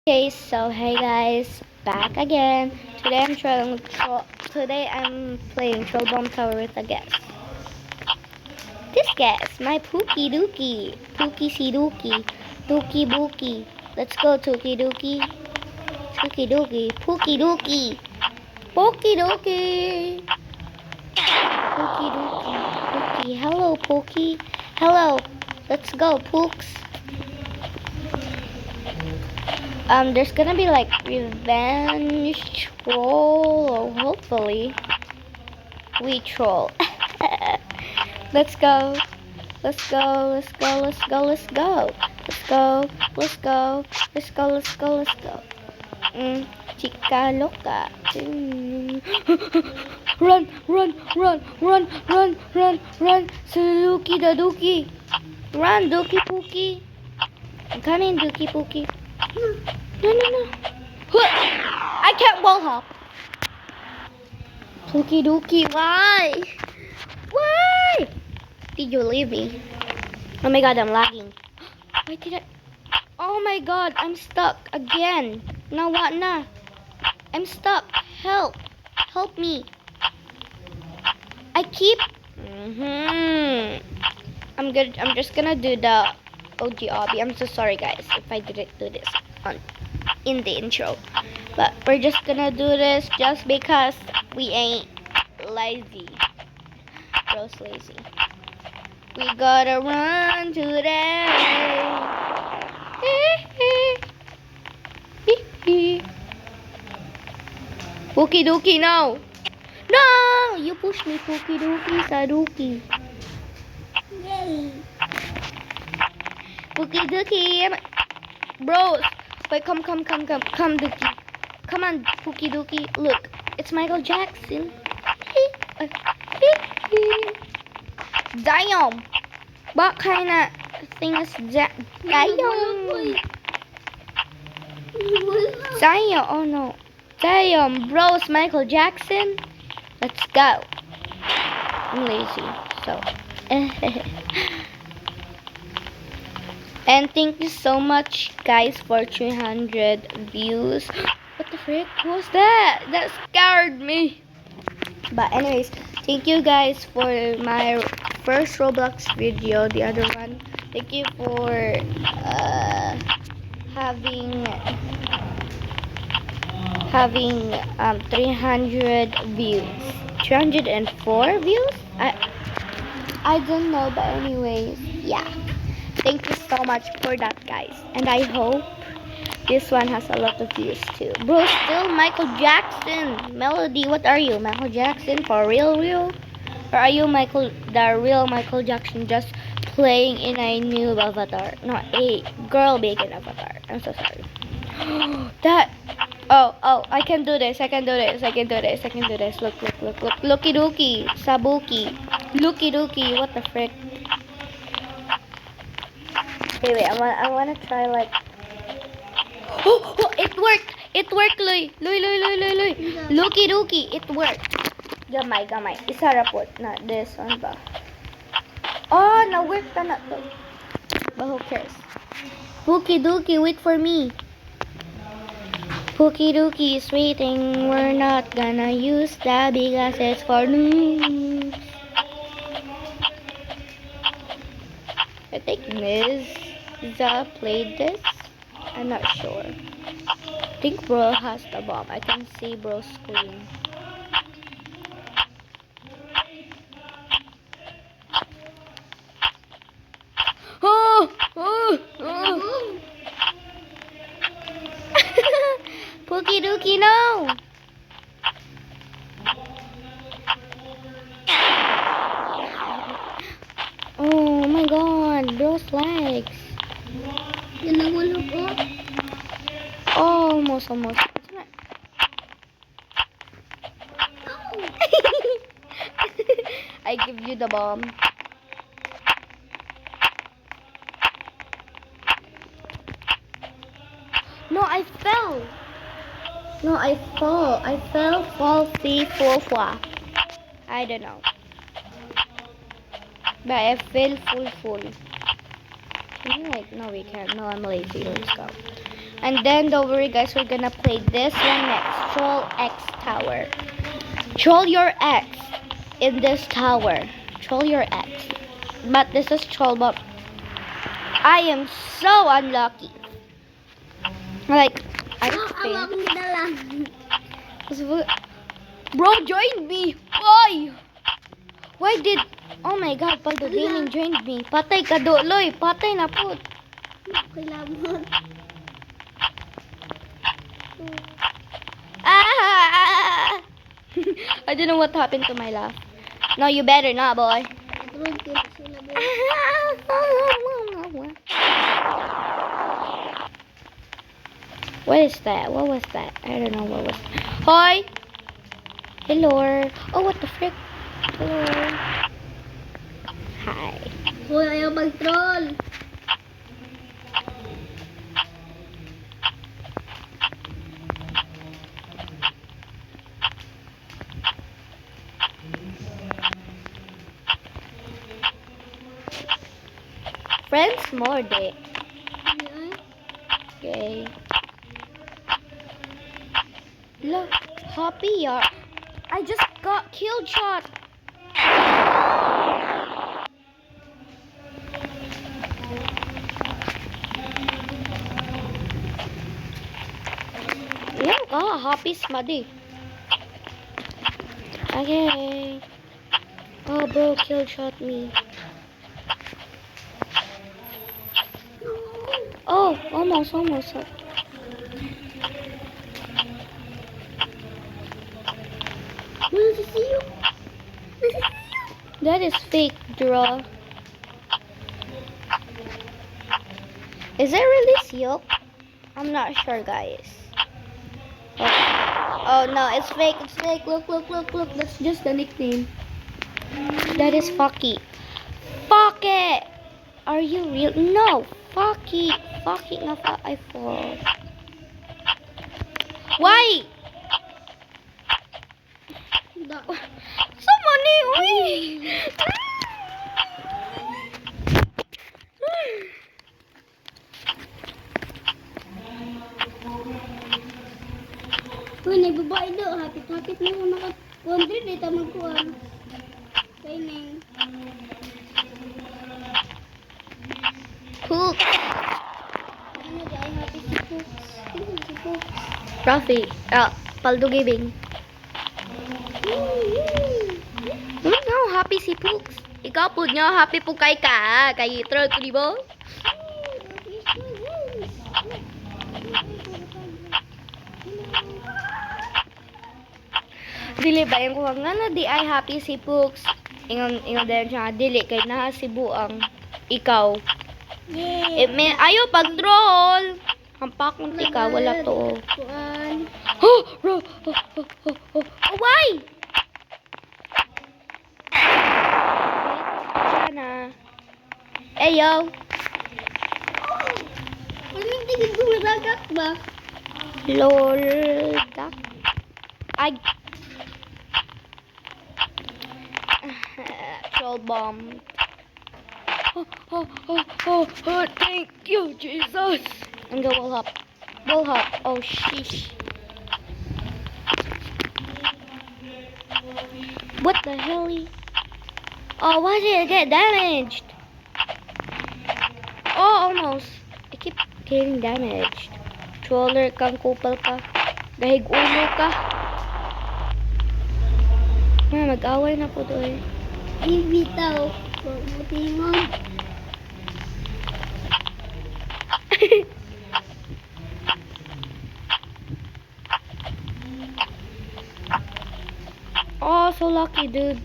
Okay, so hey guys, back again. Today I'm playing Troll Bomb Tower with a guest. This guest, my Pookie Dookie, Pookie See Dookie, Dookie Bookie. Let's go, Tookie Dookie, Tookie Dookie, Pookie Dookie, Pookie Dookie, Pookie Dookie, Pookie. Hello, Pookie. Hello. Let's go, Pooks. There's gonna be like revenge troll, or hopefully we troll. Let's go. Let's go. Let's go. Let's go. Let's go. Let's go. Let's go. Let's go. Let's go. Let's go. Chica loca. Run, run, run, run, run, run, run. Suzuki the Dookie. Run, Dookie Pookie. I'm coming, Dookie Pookie. No, no, no. I can't wall hop. Pookie Dookie, why? Why? Did you leave me? Oh my god, I'm lagging. Why did I? Oh my god, I'm stuck again. Now what na? I'm stuck. Help. Help me. I keep... I'm just gonna do the OG obby. I'm so sorry guys if I didn't do this in the intro. But we're just gonna do this just because we ain't lazy. Bro's lazy. We gotta run today. Pookie Dookie, no! No! You pushed me, Pookie Dookie, Saduki. Yay! Pookie Dookie, bros. Wait, come, Dookie. Come on, Pookie Dookie. Look, it's Michael Jackson. Damn. What kind of thing is that? Damn. Damn. Oh no. Damn, bro, it's Michael Jackson. Let's go. I'm lazy, so. And thank you so much, guys, for 300 views. What the frick was that? That scared me. But anyways, thank you guys for my first Roblox video, the other one. Thank you for having 300 views. 304 views? I don't know, but anyways, yeah. Thank you so much for that, guys. And I hope this one has a lot of views too. Bro, still Michael Jackson. Melody, what are you? Michael Jackson for real? Or are you the real Michael Jackson just playing in a new avatar? No, a girl making avatar. I'm so sorry. Oh, I can do this. Look. Looky dookie. Sabuki. Looky dookie. What the frick? Wait, I wanna try like... Oh, it worked! It worked, Loy! Looky dookie, it worked. Gamay. Isarapot na this one ba? Oh, na-work na to. But who cares? Pookie dookie, wait for me. Pookie dookie is waiting. We're not gonna use that because it's for noobs. I think Miza played this. I'm not sure. I think bro has the bomb. I can see bro's screen. Oh. Pookie dookie, no! Oh my god, bro's legs. Almost. I give you the bomb. No, I fell. I fall, see, fall. I don't know. But I fell full. Can you like, no we can't. No, I'm lazy. Let's go. And then don't worry guys, we're gonna play this one next. Troll X Tower. Troll your X in this tower. Troll your X. But this is troll, but I am so unlucky. Like, I failed. Bro, join me. Why? Why did... Oh my God, Paldo Gaming joined me. Patay ka do, Loy. Patay na po. Ah! I don't know what happened to my laugh. No, you better not, boy. What is that? What was that? I don't know what was. Hi. Hello. Oh, what the frick? Hello. Hi. Hoy, ayaw mag-troll. Friends mode it. Okay. Look, Hoppy, I just got killed shot. Look, Hoppy's muddy. Okay. Oh, bro, kill shot me. Oh, almost. That is fake draw. Is it really Seal? I'm not sure, guys. Oh no, it's fake. It's fake. Look. That's just the nickname. That is Fucky. Fuck it. Are you real? No. Fucky. Fucky. No, I fall. Why? Someone hit me. Uy, nagbabae daw. Hapit-hapit na ako naka-100. Dito magkuhan. Training. Poop. Ano di ay hapit si Poops. Sino si Poops? Rafi. Paldo Giving. No, happy si Pooks. Ikaw po nyo, happy po kay ka. Kay troll ko, di ba? Dili ba yung kuwang nga na di ay happy si Pooks. Ingon din siya, dili kay naha si Buang. Ikaw. Ayaw pag-troll. Hampak ng ikaw, wala to. Kuan. Oh, why? Sana. Ayo. Ano yung tingin ko madagak ba? Lol. Duck. Ay. Troll bomb. Oh, thank you, Jesus. And go wall hop. Oh, sheesh. What the hell? Oh, why did it get damaged? Oh, almost. I keep getting damaged. Troller kang kupal ka. Gahig ulo ka. Mag-away na po doon. Ibitaw. Butingon. Oh, so lucky, dude.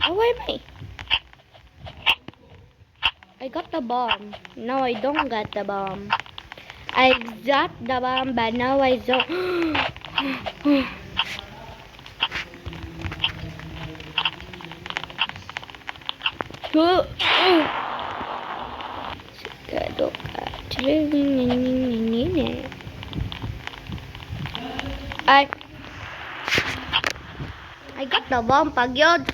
Oh, why am I got the bomb. No, I don't got the bomb. I got the bomb, but now I don't. I got the bomb, pagyod.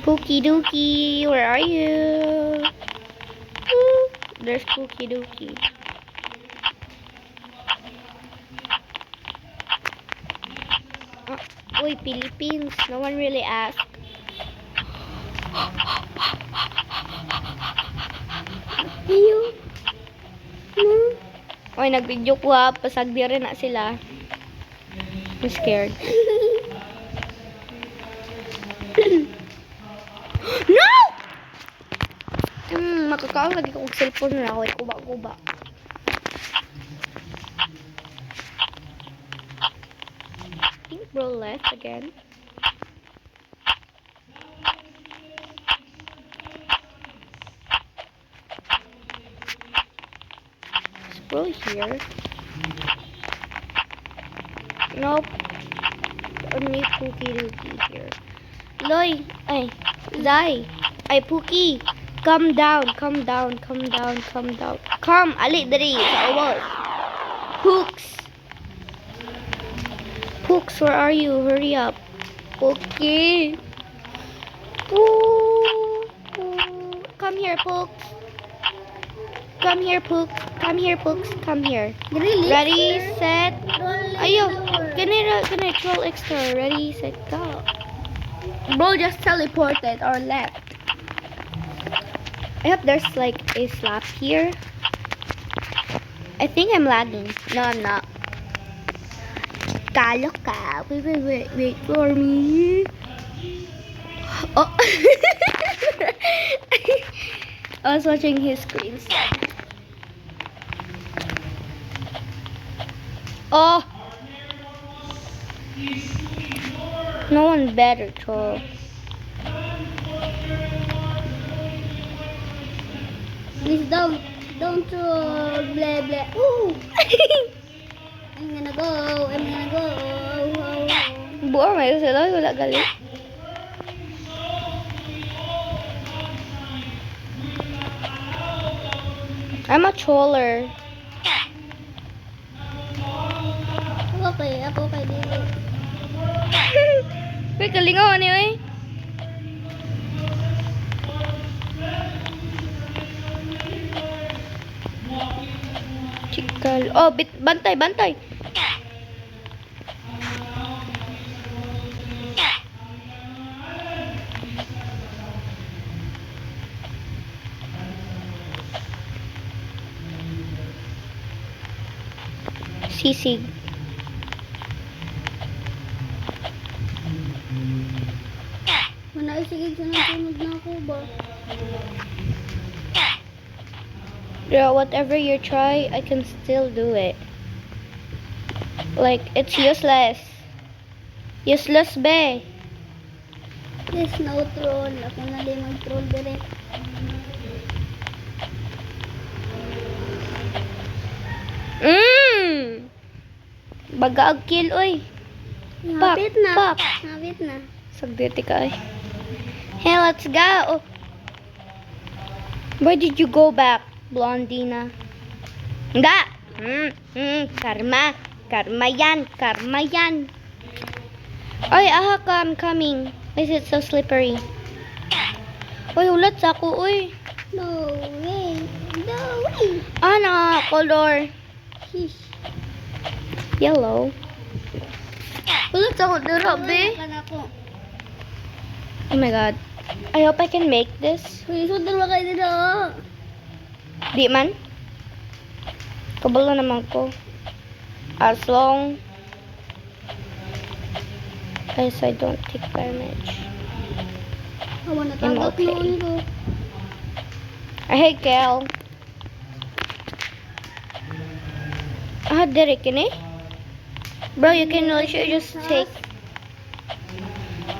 Pookie Dookie, where are you? There's Pookie Dookie. Uy, Philippines. No one really asked. Iyo. No. Uy, nag-video ko ha. Pasagdi rin na sila. I'm scared. No! Makakaon lagi ko og cellphone na ako. Kuba-kuba. I think bro left again. Is bro here? Nope. Only Pookie Dookie here. Loy! Ay! Zai! Ay, Pookie! Come down! Come down! Come down! Come down! Come! Ali, dali! Sa awal! Pooks! Pooks, where are you? Hurry up! Pookie! Pooh! Come here, Pooks! Come here, Pooks! Come here, Pooks! Come here! Really? Ready, set, ayo! Ganito. Ganito troll extra. Ready, set, go! Bro just teleported or left. I hope there's like a slap here. I think I'm lagging. No, I'm not. Kaloka. Wait for me. Oh. I was watching his screen. Oh. No one better troll. Please don't throw blah blah. Ooh. I'm gonna go. I'm gonna go. Buo may sila wala gali. I'm a troller. Ako kay dili. Wait, kalingaw ano eh? Chikal. Oh, bantay. Sisig. Sige, sunod na ako ba? Yeah, whatever you try, I can still do it. Like, it's useless. Useless, be. Please, no troll. Ako na din mag-troll direct. Bagaag kill, oy. Pop, Napit na. pop. Napit na. Sagditi ka, eh. Hey, let's go. Where did you go back, Blondina? Nga! Karma yan. Oy, aha ka, I'm coming. Why is it so slippery? Oy, ulat sa ako, oy. No way. No way. Ano, color? Shish. Yellow. Ulat sa ako, darabi. Wala ako. Oh my god. I hope I can make this. Uy, sundal ba kayo dito? Di man. Kabalo naman ko. As long as I don't take damage. Awa na I'm tagak okay. noon ko. I hate Kel. Derek, kini? Bro, you can literally just take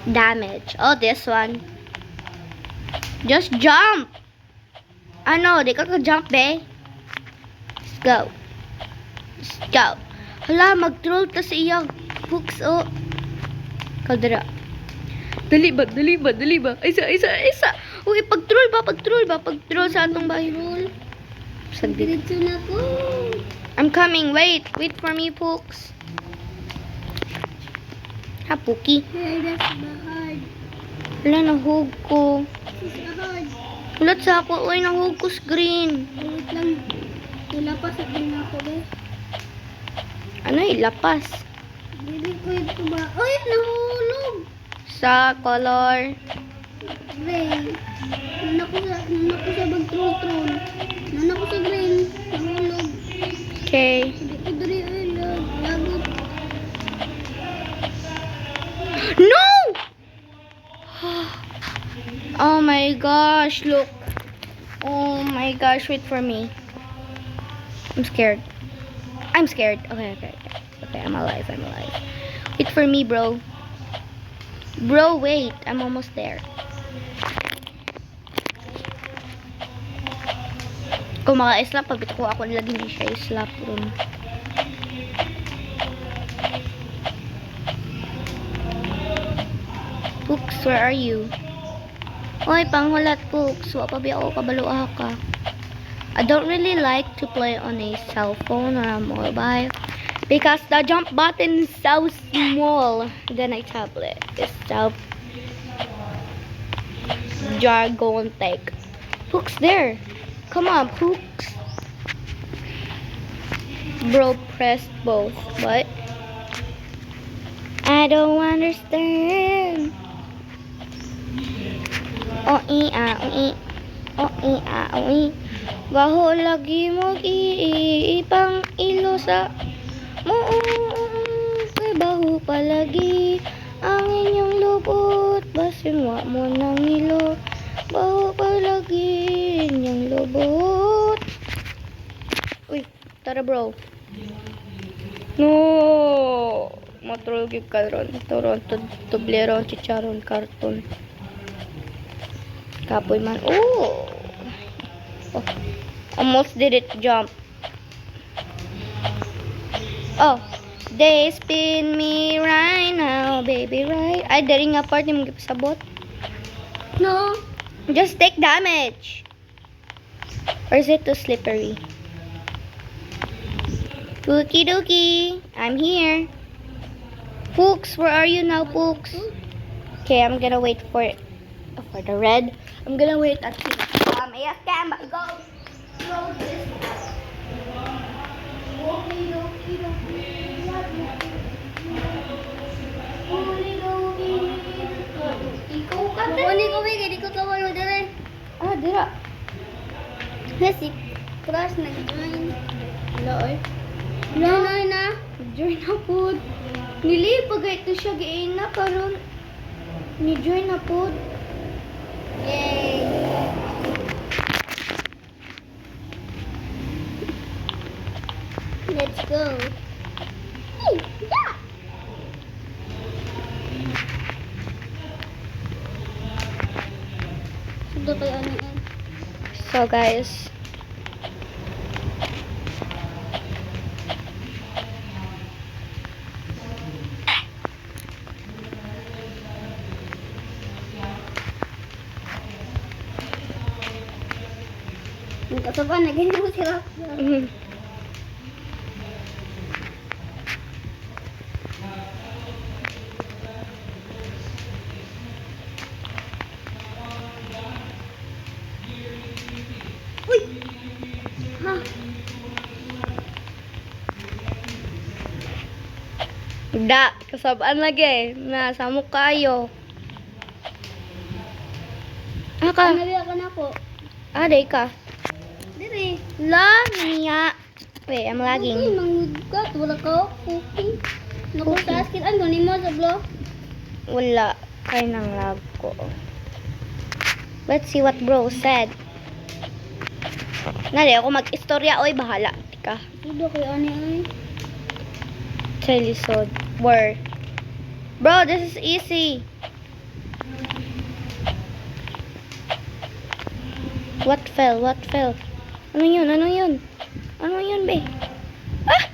damage. Oh, this one. Just jump. Ano, di ka jump, be. Let's go. Let's go. Hala, mag-troll ta sa iyang hooks, oh. Kaldera. Dali ba? Isa. Uy, pag-troll ba? Pag-troll sa atong bahay. Troll. Sagdi. Diretso na ko. I'm coming. Wait for me, Pooks. Ha, Pookie. Hey, that's the hard. Wala, nahug ko. This is the hard. Ulat sa ako, uy, nahugos green. Wait lang. Wala pa sa tingin ako, be. Ano ilapas? Dili ko ito ba? Uy, nahulog! Sa color. Gray. Nanako sa bag-troll. Nanako sa green. Nahulog. Okay. Hindi ko diri, uy, lagot. No! Oh my gosh, look. Oh my gosh, wait for me. I'm scared. I'm scared. Okay, I'm alive. Wait for me, bro. Bro, wait. I'm almost there. Kung maka-slap, pabit ko ako nilagay hindi siya slap room. Pooks, where are you? Oy, panghulat, Pooks. Wa pa biya ako kabaluah ka. I don't really like to play on a cell phone or a mobile because the jump button is so small. Then a tablet is so gigantic. Pooks there. Come on, Pooks. Bro pressed both. What? I don't understand. Oh, baho lagi mo ipang ilo sa mo. Kay baho palagi ang inyong lubot. Basin wa mo nang ilo. Baho palagi inyong lubot. Uy, tara bro. No. Matrol gyud ka ron. Toron tubleron chicharon karton. Kapoy man. Oh. Almost did it jump. Oh. They spin me right now, baby, right? Ay, dari nga part yung sabot. No. Just take damage. Or is it too slippery? Pookie dookie. I'm here. Pooks, where are you now, Pooks? Okay, I'm gonna wait for the red. I'm gonna wait at the yes, camera. Go this. Kukunin ko, Wig. Hindi ko kawal mo dali. Ah, dira. Kasi, crush nag-join. Wala, oy. Join na. Join na po. Nilipag ito siya giin na karon. Ni join na po. Yay! Let's go. Hey, yeah! Sudo kayo ano yan? So guys, Ang kasaban na ganyan ko sila. Uy! Ha? da kasabaan lagi nasa mukha kayo. Aka, Nabiya ka na po. aday ka. Dire. La, niya. Wait, I'm Uy, lagging. mangudgat. Wala ka. Cooking. Naku sa askin. Ano ni mo sa blog? Wala. Kaya nang lag ko. Let's see what bro said. Nari ako mag-istorya. Oy, bahala. Tika. Sudo kayo ano ay. Chelisod. Word. Bro, this is easy. What fell? What fell? Ano yun? Ano yun? Ano yun, be? Ah!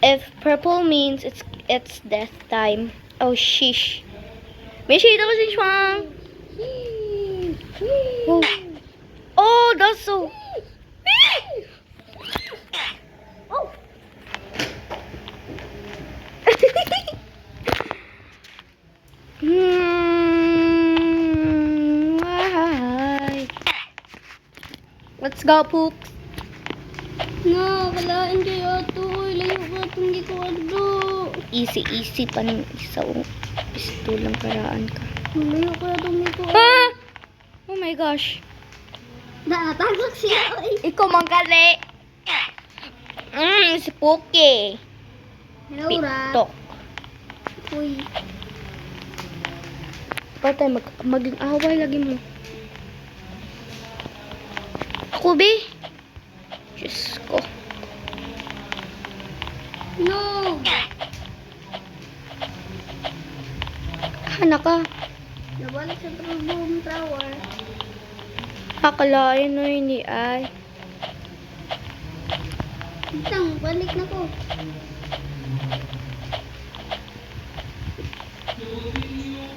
If purple means it's death time. Oh, sheesh. May shade ako si Shuang. Oh. Oh, that's so... Oh! Hmm. Let's go, Poops. No, wala enjoy ato. Uy, layo ka itong di ko ano. Easy pa ng isa. Pisto lang karaan ka. Layo ka itong di ko Ah! Oh my gosh. Natagak siya. Uy. Ikaw mang kali. Si Pookie. Hello, Rat. TikTok. Uy. Ikaw tayo, maging away lagi mo. Ako, be? Diyos ko. No. Hana ka. Nabalik sa boom tower. Akalain mo yun ni Ay. Itang, balik na ko.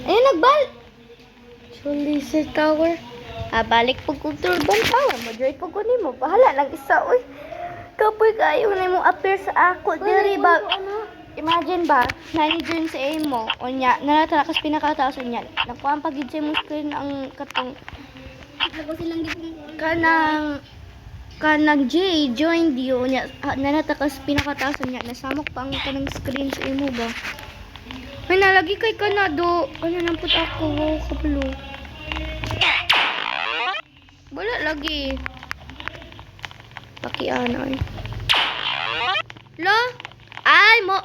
Ayun, nagbal! So, laser tower. Balik po kong turban tower. Madroid po ko ni mo. Bahala lang isa, uy. Kapoy kayo na mo appear sa ako. Diri ba? Imagine ba, nani-join sa mo. O niya, nanatalakas pinakataas o niya. Nakuha ang pag-gid sa mo screen ang katong Ako silang gipong kanang J join dio niya. Nanatakas pinakataas o niya. Nasamok pa ang kanang screen sa imo ba? May nalagi kay kanado. Ano namput ako. Wow, kabalo. Wala lagi. Pakianay. La? Ay, mo.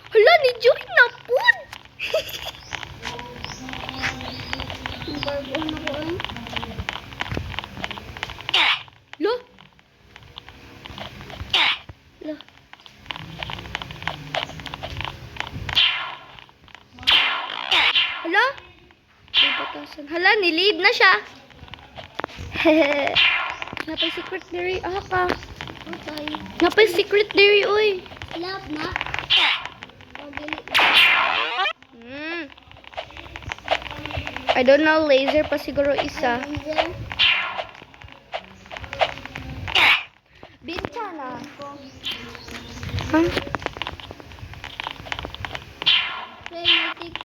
Hala, ni-join na po. Barbuhan ako eh. La? La? Hala? May batasan. Hala, nilid na siya. Napay secret dairy. Ka. Okay. Napay secret dairy, uy. Lap na. Pagili. I don't know, laser pa siguro isa. Laser. Bintana. Huh?